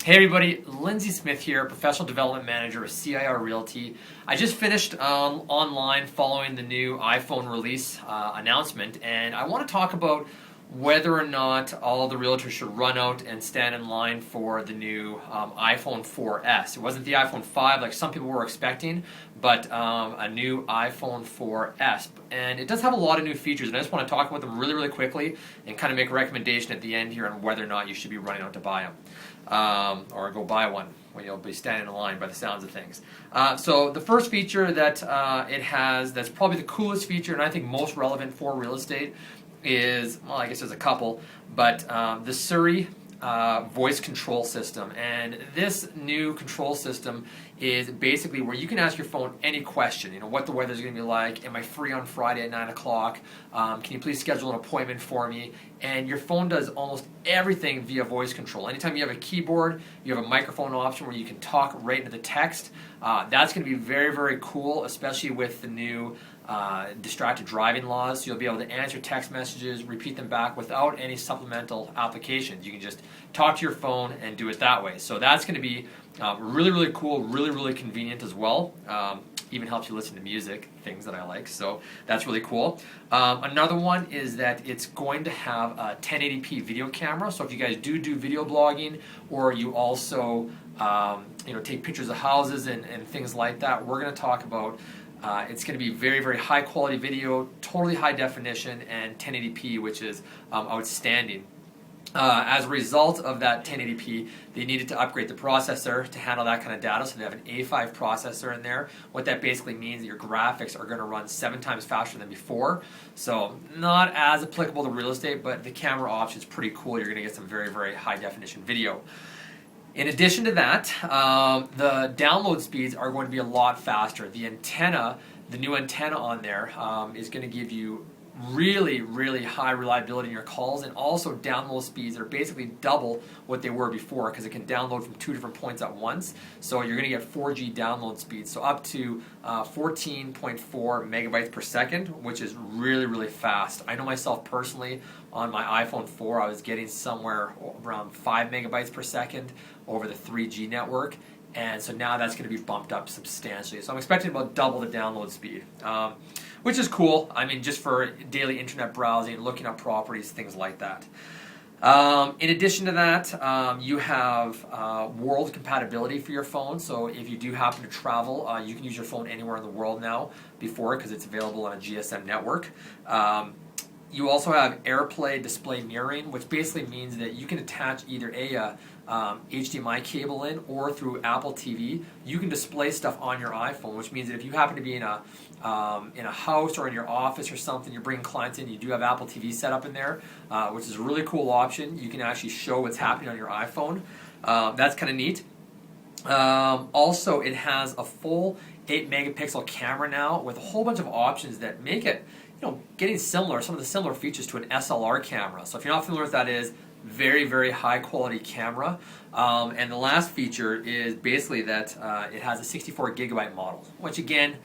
Hey everybody, Lindsay Smith here, Professional Development Manager with CIR Realty. I just finished online following the new iPhone release announcement, and I want to talk about whether or not all the realtors should run out and stand in line for the new iPhone 4S. It wasn't the iPhone 5 like some people were expecting, but a new iPhone 4S. And it does have a lot of new features, and I just want to talk about them really, really quickly and kind of make a recommendation at the end here on whether or not you should be running out to buy them. Or go buy one when you'll be standing in line by the sounds of things. So the first feature that it has that's probably the coolest feature and I think most relevant for real estate is, well, I guess there's a couple, but the Siri voice control system. And this new control system is basically where you can ask your phone any question, what the weather's going to be like, am I free on Friday at 9 o'clock, can you please schedule an appointment for me, and your phone does almost everything via voice control. Anytime you have a keyboard, you have a microphone option where you can talk right into the text. That's going to be very, very cool, especially with the new distracted driving laws. So you'll be able to answer text messages, repeat them back without any supplemental applications. You can just talk to your phone and do it that way. So that's going to be really, really cool, really, really convenient as well. Even helps you listen to music, things that I like, so that's really cool. Another one is that it's going to have a 1080p video camera, so if you guys do video blogging, or you also take pictures of houses and things like that, we're going to talk about it's going to be very, very high quality video, totally high definition, and 1080p, which is outstanding. As a result of that 1080p, they needed to upgrade the processor to handle that kind of data, so they have an A5 processor in there. What that basically means is your graphics are going to run 7 times faster than before, so not as applicable to real estate, but the camera option is pretty cool. You're going to get some very, very high definition video. In addition to that, the download speeds are going to be a lot faster. The antenna, the new antenna on there is going to give you really, really high reliability in your calls, and also download speeds that are basically double what they were before, because it can download from 2 different points at once. So you're going to get 4G download speeds, so up to 14.4 megabytes per second, which is really, really fast. I know myself personally, on my iPhone 4, I was getting somewhere around 5 megabytes per second over the 3G network. And so now that's going to be bumped up substantially. So I'm expecting about double the download speed, which is cool. I mean, just for daily internet browsing, looking up properties, things like that. In addition to that, you have world compatibility for your phone. So if you do happen to travel, you can use your phone anywhere in the world now before, because it's available on a GSM network. You also have AirPlay display mirroring, which basically means that you can attach either a HDMI cable in, or through Apple TV, you can display stuff on your iPhone, which means that if you happen to be in a house or in your office or something, you're bringing clients in, you do have Apple TV set up in there, which is a really cool option. You can actually show what's happening on your iPhone. That's kind of neat. Also, it has a full 8 megapixel camera now with a whole bunch of options that make it getting similar, some of the similar features to an SLR camera. So if you're not familiar with what that is, very, very high quality camera. And the last feature is basically that it has a 64 gigabyte model, which again,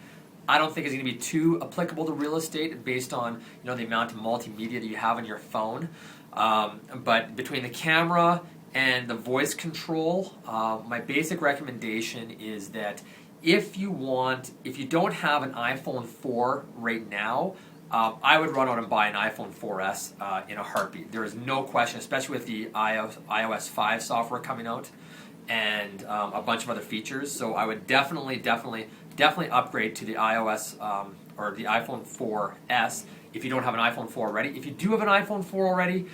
I don't think is going to be too applicable to real estate based on the amount of multimedia that you have on your phone. But between the camera and the voice control, my basic recommendation is that if you don't have an iPhone 4 right now, I would run out and buy an iPhone 4S in a heartbeat. There is no question, especially with the iOS 5 software coming out and a bunch of other features. So I would definitely upgrade to the iOS or the iPhone 4S if you don't have an iPhone 4 already. If you do have an iPhone 4 already,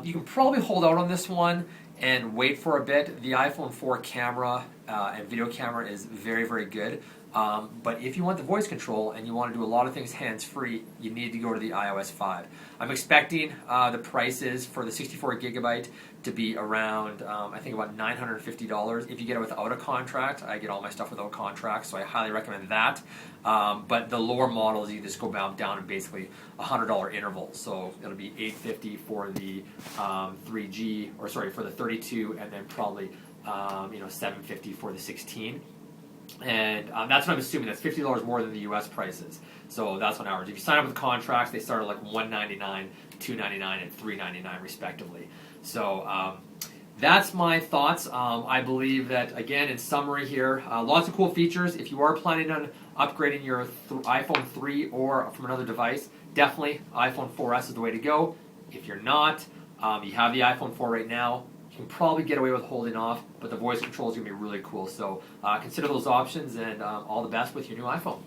you can probably hold out on this one and wait for a bit. The iPhone 4 camera and video camera is very, very good. But if you want the voice control and you want to do a lot of things hands-free, you need to go to the iOS 5. I'm expecting the prices for the 64 gigabyte to be around, I think about $950. If you get it without a contract, I get all my stuff without contract, so I highly recommend that. But the lower models, you just go down in basically $100 intervals. So it'll be $850 for the 3G, or sorry, for the 32, and then probably $750 for the 16. And that's what I'm assuming. That's $50 more than the U.S. prices. So that's on average. If you sign up with contracts, they start at like $199, $299, and $399 respectively. So that's my thoughts. I believe that, again, in summary here, lots of cool features. If you are planning on upgrading your iPhone 3 or from another device, definitely iPhone 4S is the way to go. If you're not, you have the iPhone 4 right now, you can probably get away with holding off, but the voice control is going to be really cool. So consider those options, and all the best with your new iPhone.